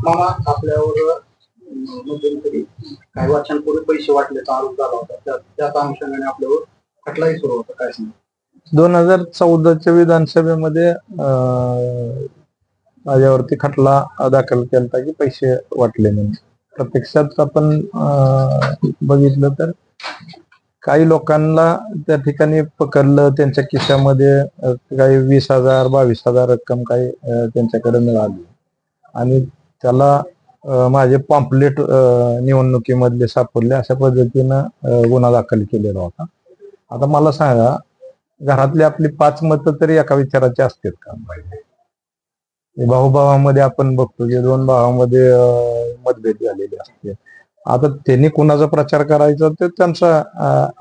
मामा आपल्यावर मध्यंतरी काही वर्षांपूर्वी पैसे वाटल्याचा आरोप झाला होता, त्याच अनुषंगाने आपल्यावर खटलाही सुरू होता. काय सांग 2014च्या विधानसभेमध्ये माझ्यावरती खटला दाखल केला की पैसे वाटले म्हणून. प्रत्यक्षात आपण बघितलं तर काही लोकांना त्या ठिकाणी पकडलं, त्यांच्या खिशामध्ये काही 20,000 22,000 रक्कम काही त्यांच्याकडे मिळाली आणि त्याला माझे पॉम्पलेट निवडणुकीमधले सापडले. अशा पद्धतीनं गुन्हा दाखल केलेला होता. आता मला सांगा, घरातली आपली 5 मतं तरी एका विचाराची असतात का? भाऊभावामध्ये आपण बघतो की 2 भावामध्ये मतभेद झालेले असते. आता त्यांनी कोणाचा प्रचार करायचा ते त्यांचा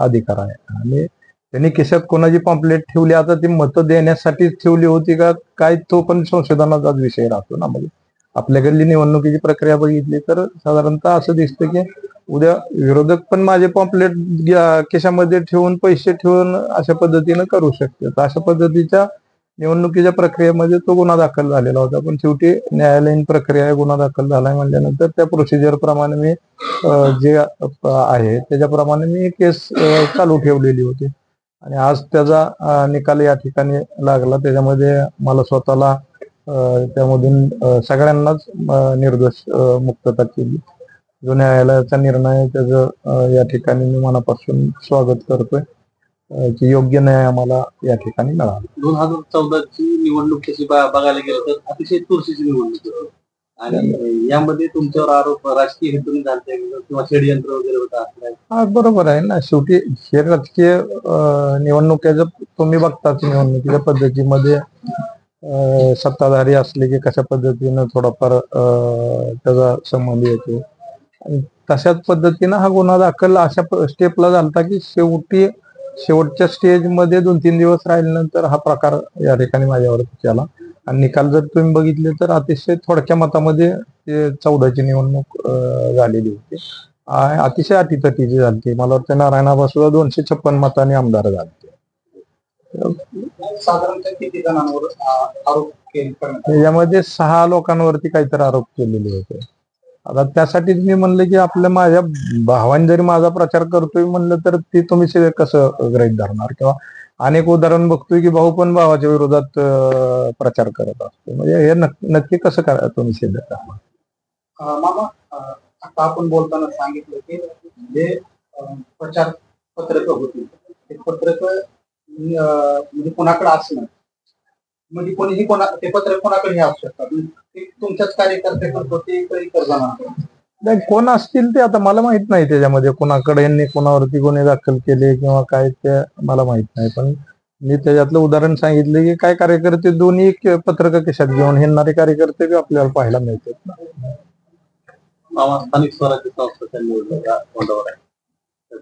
अधिकार आहे आणि त्यांनी खिशात कोणाची पॉम्पलेट ठेवली, आता ती मतं देण्यासाठीच ठेवली होती का काय, तो पण संशोधनाचाच विषय राहतो ना. म्हणजे आपल्याकडली निवडणुकीची प्रक्रिया बघितली तर साधारणतः असं दिसतं की उद्या विरोधक पण माझे पॉम्पलेट खिशामध्ये ठेवून पैसे ठेवून अशा पद्धतीनं करू शकते. तर अशा पद्धतीच्या निवडणुकीच्या प्रक्रियेमध्ये तो गुन्हा दाखल झालेला होता. पण शेवटी न्यायालयीन प्रक्रिया गुन्हा दाखल झालाय म्हणल्यानंतर त्या प्रोसिजर प्रमाणे मी जे आहे त्याच्याप्रमाणे मी केस चालू ठेवलेली होती आणि आज त्याचा निकाल या ठिकाणी लागला. त्याच्यामध्ये मला स्वतःला त्यामधून सगळ्यांनाच निर्दोष मुक्तता केली. जो न्यायालयाचा निर्णय त्याचं या ठिकाणी मी मनापासून स्वागत करतोय की योग्य न्याय आम्हाला या ठिकाणी मिळाला. 2014ची निवडणूक तशी बघायला गेलं तर अतिशय चुरशीची निवडणूक होती आणि यामध्ये तुमच्यावर आरोप राजकीय हेतून झाले किंवा षडयंत्र वगैरे होता. हा बरोबर आहे ना. शेवटी हे राजकीय निवडणुकीचं तुम्ही बघताच, निवडणुकीच्या पद्धतीमध्ये सत्ताधारी असले की कशा पद्धतीनं थोडाफार त्याचा संबंध येतो आणि तशाच पद्धतीनं हा गुन्हा दाखल अशा स्टेपला झालता की शेवटच्या स्टेजमध्ये 2-3 दिवस राहिल्यानंतर हा प्रकार या ठिकाणी माझ्यावरती केला आणि निकाल जर तुम्ही बघितले तर अतिशय थोडक्या मतामध्ये ते 14ची निवडणूक झालेली होती. अतिशय अटीतटीची झाली. मला वाटतं नारायणाबा सुद्धा 256 मतांनी आमदार झाले. साधारणतः किती जणांवर आरोप केले? त्याच्यामध्ये 6 लोकांवरती काहीतरी आरोप केलेले होते. आता त्यासाठीच मी म्हणलं की आपल्या माझ्या भावाने जरी माझा प्रचार करतोय म्हणलं तर ते तुम्ही कसं गृहीत धरणार? किंवा अनेक उदाहरण बघतोय की भाऊ पण भावाच्या विरोधात प्रचार करत असतो. म्हणजे हे नक्की कसं करा तुम्ही सिद्ध करणार? मामा, आता आपण बोलताना सांगितलं की जे प्रचार पत्रक होती ते पत्रक म्हणजे कोणाकडे असणं, म्हणजे कोणीही ते पत्रक कोणाकडे असू शकतात, तुमच्याच कार्यकर्त्याकडे होते इतर जणांकडे. कोण असतील ते आता मला माहित नाही. त्याच्यामध्ये कोणाकडे यांनी कोणावरती गुन्हे दाखल केले किंवा काय ते मला माहित नाही. पण मी त्याच्यातलं उदाहरण सांगितलं की काय कार्यकर्ते दोन्ही पत्रक खिशात घेऊन हिंडणारे कार्यकर्ते बी आपल्याला पाहायला मिळतात. स्थानिक स्वराज्य संस्थांच्या निवडणुका तोंडावर आहे,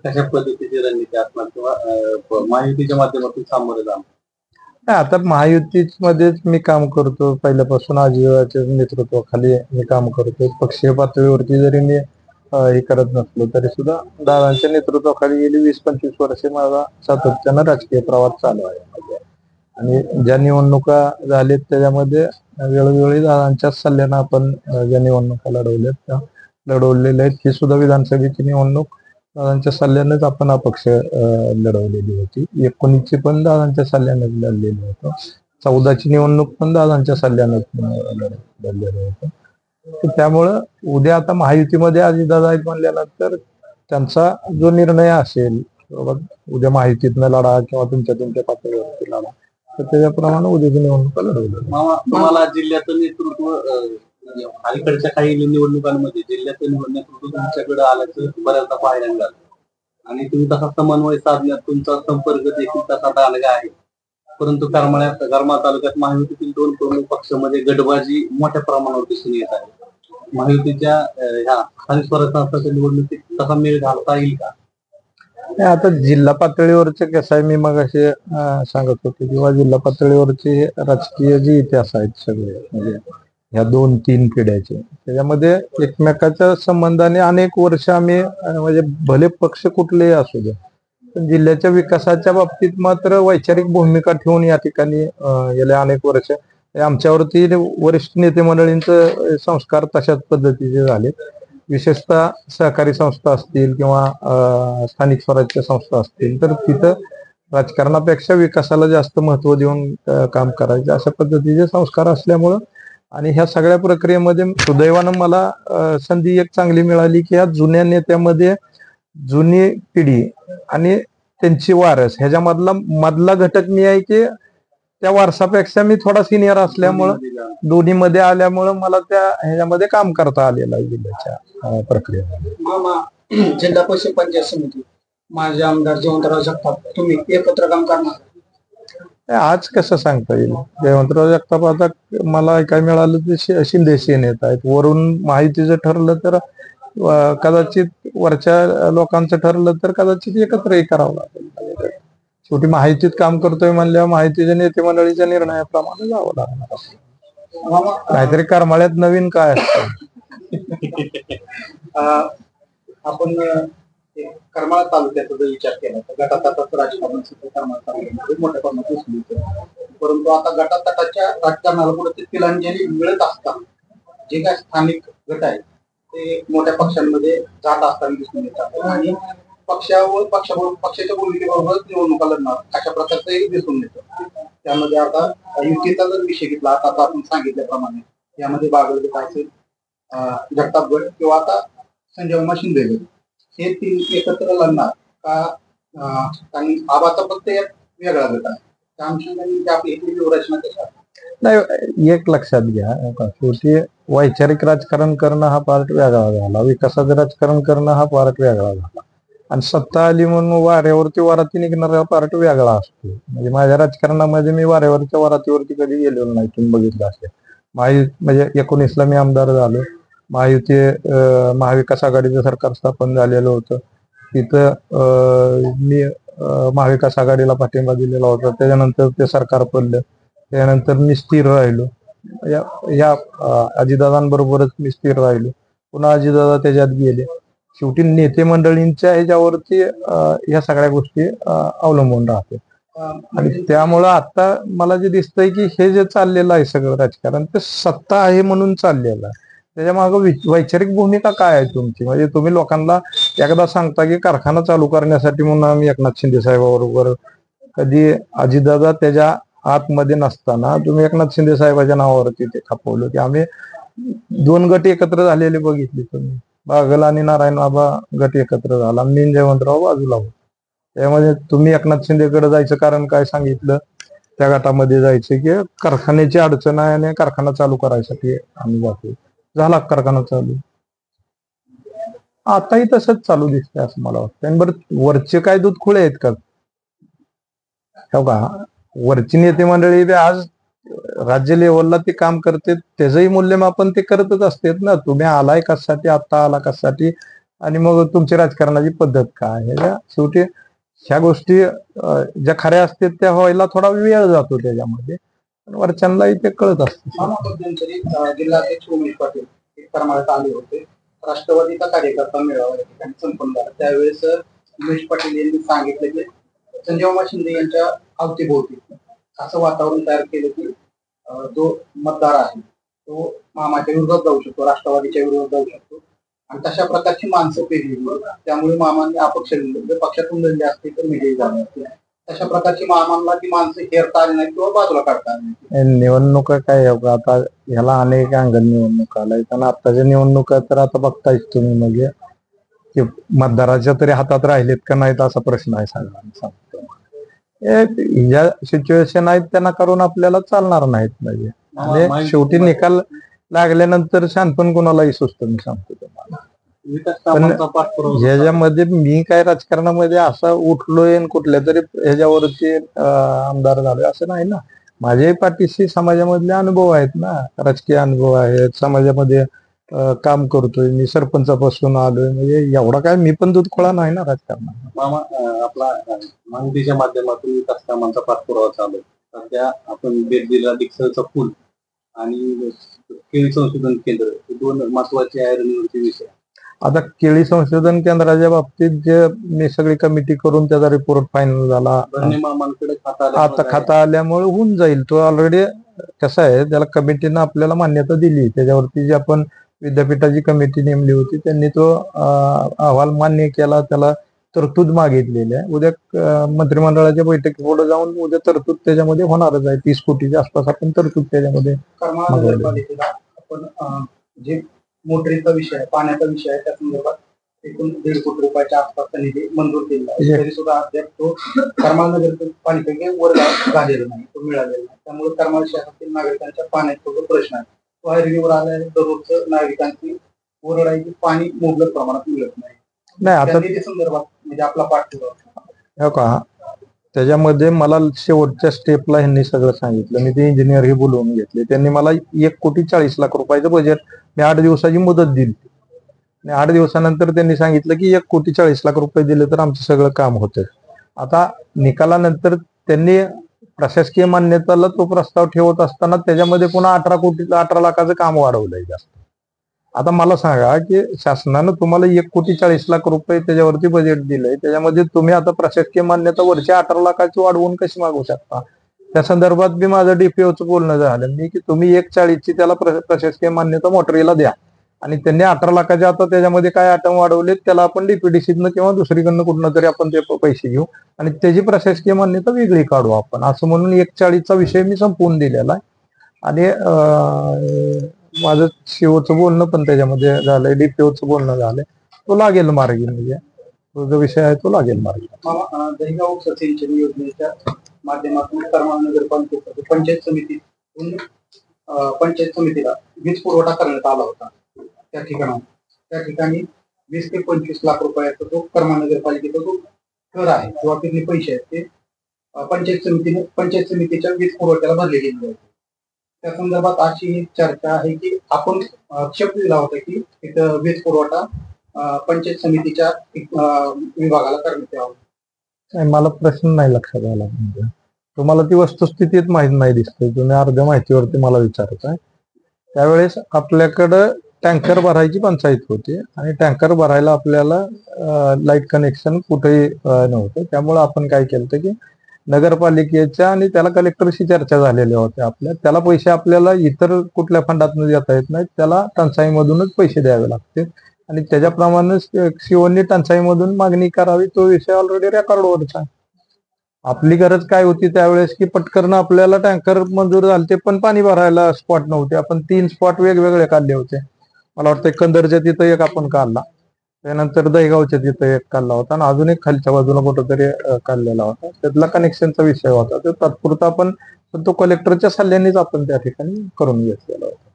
कशा पद्धतीची रणनीती असणार किंवा महायुतीच्या माध्यमातून सामोरे जाणार? आता महायुतीमध्येच मी काम करतो पहिल्यापासून. आजीवाच्या नेतृत्वाखाली मी काम करतो. पक्षीय पातळीवरती जरी मी हे करत नसलो तरी सुद्धा दादांच्या नेतृत्वाखाली गेली 20-25 वर्षे माझा सातत्यानं राजकीय प्रवास चालू आहे आणि ज्या निवडणुका झालेत त्याच्यामध्ये वेळोवेळी दादांच्या सल्ल्यानं आपण ज्या निवडणुका लढवल्यात त्या लढवलेल्या आहेत. ही सुद्धा विधानसभेची निवडणूक दादांच्या सल्ल्यानेच आपण अपक्ष लढवलेली होती. 19ची पण दादांच्या सल्ल्यानेच लढलेली होतं. 14ची निवडणूक पण दादांच्या सल्ल्यानेच लढलेलं होतं. त्यामुळं उद्या आता महायुतीमध्ये अजितदादा आहेत म्हणल्यानंतर त्यांचा जो निर्णय असेल बाबा उद्या महायुतीतनं लढा किंवा तुमच्या पातळीवरती लढा, तर त्याच्याप्रमाणे उद्याची निवडणुका लढवल्या. तुम्हाला जिल्ह्याचं नेतृत्व अलीकडच्या काही निवडणुकांमध्ये जिल्ह्याचं नेतृत्व तुमच्याकडे आल्याचं बऱ्याचदा पाहायला मिळालं आणि तुम्ही तसा समन्वय साधण्यात तुमचा संपर्क देखील तसा आलेला आहे. परंतु करमाळा तालुक्यात महायुतीतील 2 प्रमुख पक्षांमध्ये गटबाजी मोठ्या प्रमाणावर दिसून येत आहे. महायुतीच्या ह्या स्थानिक स्वराज्य संस्थांच्या निवडणुकीत तसा मेळ घालता येईल का? आता जिल्हा पातळीवरचे कसं आहे, मी मग असे सांगत होते किंवा जिल्हा पातळीवरचे राजकीय जे इतिहास आहेत सगळे म्हणजे ह्या 2-3 पिढ्याचे, त्याच्यामध्ये एकमेकाच्या संबंधाने अनेक वर्ष आम्ही म्हणजे भले पक्ष कुठलेही असू दे पण जिल्ह्याच्या विकासाच्या बाबतीत मात्र वैचारिक भूमिका ठेवून या ठिकाणी गेल्या अनेक वर्ष हे आमच्यावरती वरिष्ठ नेते मंडळींचे संस्कार तशाच पद्धतीचे झाले. विशेषतः सहकारी संस्था असतील किंवा स्थानिक स्वराज्य संस्था असतील तर तिथं राजकारणापेक्षा विकासाला जास्त महत्व देऊन काम करायचे अशा पद्धतीचे संस्कार असल्यामुळं आणि ह्या सगळ्या प्रक्रियेमध्ये सुदैवानं मला संधी एक चांगली मिळाली की ह्या जुन्या नेत्यामध्ये जुनी पिढी आणि त्यांची वारस ह्याच्यामधला घटक मी आहे की त्या वारसापेक्षा मी थोडा सिनियर असल्यामुळं दोन्हीमध्ये आल्यामुळं मला त्या ह्याच्यामध्ये काम करता आलेलं आहे जिल्ह्याच्या प्रक्रियेमध्ये. मामा, जिल्हा परिषद पंचायत समिती माझे आमदार जयवंतराव जगताप तुम्ही एकत्र काम करणार? आज कसं सांगता येईल? जयवंतराव जगताप आता मला काय मिळालं ते शिंदे सेनेत आहेत. वरून माहितीचं ठरलं तर कदाचित वरच्या लोकांचं ठरलं तर कदाचित एकत्रही करावं लागेल. शेवटी माहितीत काम करतोय म्हणल्यावर माहितीच्या नेते मंडळीच्या निर्णयाप्रमाणे जावं लागणार. काहीतरी करमाळ्यात नवीन काय असतं. आपण करमाळा तालुक्याचा जर विचार केला तर गटातटाचं राजकारण सुद्धा करमाळा तालुक्यामध्ये मोठ्या प्रमाणात दिसून येतं. परंतु आता गटातटाच्या राजकारणाला कुठे तिलांजली मिळत असताना जे काय स्थानिक गट आहेत ते मोठ्या पक्षांमध्ये जात असताना दिसून येतात आणि पक्षाच्या भूमिकेबरोबर निवडणुका लढणार अशा प्रकारचंही दिसून येतं. त्यामध्ये आता युतीचा जर विषय घेतला आता आपण सांगितल्याप्रमाणे यामध्ये बागलगट असेल, जगतापगड किंवा आता संजय मामा शिंदे गट हे तीन एकत्र लढणार का? आणि आबाचा फक्त एक वेगळा गट आहे त्या अनुषंगाने आपली इथली व्यूहरचना कशा? नाही, एक लक्षात घ्या, शेवटी वैचारिक राजकारण करणं हा पार्ट वेगळा झाला, विकासाचं राजकारण करणं हा पार्ट वेगळा झाला आणि सत्ता आली म्हणून वाऱ्यावरती वराती निघणारा पार्ट वेगळा असतो. म्हणजे माझ्या राजकारणामध्ये मी वाऱ्यावरच्या वरातीवरती कधी गेलेलो नाही. तुम्ही बघितलं असेल म्हणजे 19ला मी आमदार झालो. महायुती महाविकास आघाडीचं सरकार स्थापन झालेलं होतं. तिथं मी महाविकास आघाडीला पाठिंबा दिलेला होता. त्याच्यानंतर ते सरकार पडलं. त्यानंतर मी स्थिर राहिलो. या अजितदादांबरोबरच मी स्थिर राहिलो. पुन्हा अजितदादा त्याच्यात गेले. शेवटी नेते मंडळींच्या ह्याच्यावरती ह्या सगळ्या गोष्टी अवलंबून राहते आणि त्यामुळं आता मला जे दिसतंय की हे जे चाललेलं आहे सगळं राजकारण ते सत्ता आहे म्हणून चाललेलं आहे. त्याच्या मागे वैचारिक भूमिका काय आहे तुमची? म्हणजे तुम्ही लोकांना एकदा सांगता की कारखाना चालू करण्यासाठी म्हणून आम्ही एकनाथ शिंदे साहेबाबरोबर, कधी अजितदादा त्याच्या आतमध्ये नसताना तुम्ही एकनाथ शिंदे साहेबाच्या नावावरती ते खपवलं की आम्ही 2 गट एकत्र झालेले बघितले. तुम्ही बागल आणि नारायण बाबा गट एकत्र झाला, मी जयवंतराव बाजूला होतो. त्यामध्ये तुम्ही एकनाथ शिंदेकडे जायचं कारण काय सांगितलं? त्या गटामध्ये जायचं की कारखान्याची अडचण आहे आणि कारखाना चालू करायसाठी आम्ही जातो. झाला कारखाना चालू. आताही तसंच चालू दिसतंय असं मला वाटतं. आणि बरं, वरचे काय दूध खुळे आहेत का? हो का? वरची नेते मंडळी आज राज्य लेवलला ते काम करते, त्याचंही मूल्यमापन ते करतच असतात ना. तुम्ही आलाय कशासाठी, आता आला कशासाठी आणि मग तुमची राजकारणाची पद्धत काय? ह्याच्या शेवटी ह्या गोष्टी ज्या खऱ्या असतात त्या व्हायला थोडा वेळ जातो त्याच्यामध्ये. वरच्यांनाही ते कळत असतं. मध्यंतरी जिल्हाध्यक्ष उमेश पाटील करमाळ्यात आले होते. राष्ट्रवादीचा कार्यकर्ता मेळावा या ठिकाणी संपन्न झाला. त्यावेळेस उमेश पाटील यांनी सांगितलं की संजय मामा शिंदे यांच्या अवतीभोवती असं वातावरण तयार केलं की जो मतदार आहे तो मामाच्या विरोधात जाऊ शकतो, राष्ट्रवादीच्या विरोधात जाऊ शकतो आणि तशा प्रकारची माणसं पेरली. त्यामुळे मामांनी अपक्ष पक्षातून लढले असते तर विजयी झाले असते. तशा प्रकारची मामांना ती माणसं हेरता आली नाही किंवा बाजूला काढता आली नाही. निवडणुका काय आता ह्याला अनेक अंगण निवडणुका आलाय आणि आताच्या निवडणुका तर आता बघतायच तुम्ही. म्हणजे की मतदाराच्या तरी हातात राहिलेत का नाहीत असा प्रश्न आहे सगळ्यांना. सांगतो ज्या सिच्युएशन आहेत त्यांना करून आपल्याला चालणार नाहीत. म्हणजे आणि शेवटी निकाल लागल्यानंतर शानपण कोणालाही सुचतं, मी सांगतो तुम्हाला. पण ह्याच्यामध्ये मी काय राजकारणामध्ये असा उठलोय कुठल्या तरी ह्याच्यावरती आमदार झालोय असं नाही ना. माझ्याही पाठीशी समाजामधले अनुभव आहेत ना, राजकीय अनुभव आहेत, समाजामध्ये काम करतोय मी, सरपंचापासून आलोय. म्हणजे एवढा काय मी पण दूध खोळा नाही ना राजकारणात. मामा, आपला माहितीच्या माध्यमातून विकास कामांचा पाठपुरावा चालू आहे. सध्या आपण भेट दिला डिक्सलचा पूल आणि केळी संशोधन केंद्र हे 2 महत्वाचे आयरनचे विषय. आता केळी संशोधन केंद्राच्या बाबतीत जे मी सगळी कमिटी करून त्याचा रिपोर्ट फायनल झाला, धन्य मामांकडे आता खाता आल्यामुळे होऊन जाईल. तो ऑलरेडी कसं आहे, त्याला कमिटीनं आपल्याला मान्यता दिली. त्याच्यावरती जी आपण विद्यापीठाची कमिटी नेमली होती त्यांनी तो अहवाल मान्य केला, त्याला तरतूद मागितलेली आहे. उद्या मंत्रिमंडळाच्या बैठकीत पुढे जाऊन उद्या तरतूद त्याच्यामध्ये होणारच आहे. 30 कोटीच्या आसपास आपण तरतूद त्याच्यामध्ये करमाळा नगरपालिकेला आपण जे मोटरीचा विषय आहे, पाण्याचा विषय आहे, त्या संदर्भात एकूण 1.5 कोटी रुपयाच्या आसपासचा निधी मंजूर केला आहे. तरी सुद्धा अद्याप तो करमाळा नगरपालिकेवर झालेला नाही, तो मिळालेला नाही. त्यामुळे करमाळा शहरातील नागरिकांच्या पाण्याचा जो प्रश्न आहे तो रिव्ह्यूवर आला आहे. दररोज नागरिकांची ओरड आहे की पाणी मुबलक प्रमाणात मिळत नाही. आता निधी संदर्भात म्हणजे आपला पाठपुरावा हो का, त्याच्यामध्ये मला शेवटच्या स्टेपला ह्यांनी सगळं सांगितलं. मी ते इंजिनियरही बोलवून घेतले. त्यांनी मला 1,40,00,000 रुपयाचं बजेट, मी 8 दिवसाची मुदत दिली आणि 8 दिवसानंतर त्यांनी सांगितलं की 1,40,00,000 रुपये दिले तर आमचं सगळं काम होतं. आता निकालानंतर त्यांनी प्रशासकीय मान्यताला तो प्रस्ताव ठेवत असताना त्याच्यामध्ये पुन्हा 18 लाखाचं काम वाढवलंय जास्त. आता मला सांगा की शासनानं तुम्हाला 1,40,00,000 रुपये त्याच्यावरती बजेट दिलंय, त्याच्यामध्ये तुम्ही आता प्रशासकीय मान्यता वरच्या 18 लाखाची वाढवून कशी मागू शकता? त्या संदर्भात बी माझं डीपीओचं बोलणं झालं मी की तुम्ही 1,40,000ची त्याला प्रशासकीय मान्यता मोटरीला द्या आणि त्यांनी 18 लाखाचे आता त्याच्यामध्ये काय आयटम वाढवलेत त्याला आपण डीपीडीसीतनं किंवा दुसरीकडनं कुठनं तरी आपण ते पैसे घेऊ आणि त्याची प्रशासकीय मान्यता वेगळी काढू आपण, असं म्हणून 1,40,000चा विषय मी संपवून दिलेला आहे. आणि माझं सीओचं बोलणं पण त्याच्यामध्ये झालंय, डीपीओचं बोलणं झालंय, तो लागेल मार्गी. म्हणजे तो जो विषय आहे तो लागेल मार्गी. दहिगाव सिंचन योजनेच्या माध्यमातून करमाळा नगरपालिकेच्या पंचायत समितीला वीज पुरवठा करण्यात आला होता. त्या ठिकाणी 20 ते 25 लाख रुपयाचा जो करमाळा नगरपालिकेचा जो कर आहे किंवा किती पैसे आहेत ते पंचायत समितीच्या वीज पुरवठ्याला भरले गेले आहेत. त्या संदर्भात अशी चर्चा आहे की आपण आक्षेप दिला होता की तिथं वीज पुरवठा पंचायत समितीच्या विभागाला करण्यात यावा. मला प्रश्न नाही लक्षात आला. म्हणजे तुम्हाला ती वस्तुस्थितीत माहित नाही दिसते, तुम्ही अर्ध्या माहितीवरती मला विचारत आहे. त्यावेळेस आपल्याकडं टँकर भरायची पंचायत होती आणि टँकर भरायला आपल्याला लाईट कनेक्शन कुठेही नव्हतं. त्यामुळे आपण काय केलं की नगरपालिकेच्या आणि त्याला कलेक्टरशी चर्चा झालेल्या होत्या आपल्या, त्याला पैसे आपल्याला इतर कुठल्या फंडातून देता येत नाहीत, त्याला टंचाईमधूनच पैसे द्यावे लागते आणि त्याच्याप्रमाणे सीओनी टंचाईमधून मागणी करावी. तो विषय ऑलरेडी रेकॉर्डवरच आहे. आपली गरज काय होती त्यावेळेस की पटकन आपल्याला टँकर मंजूर झाले पण पाणी भरायला स्पॉट नव्हते. आपण 3 स्पॉट वेगवेगळे काढले होते. मला वाटतं कंदरच्या तिथं एक आपण काढला, त्यानंतर दहीगावच्या तिथं एक काढला होता आणि अजून एक खालच्या बाजूला कुठंतरी काढलेला होता. त्यातला कनेक्शनचा विषय होता. तो तात्पुरता आपण तो कलेक्टरच्या सल्ल्यानेच आपण त्या ठिकाणी करून घेतलेला होता.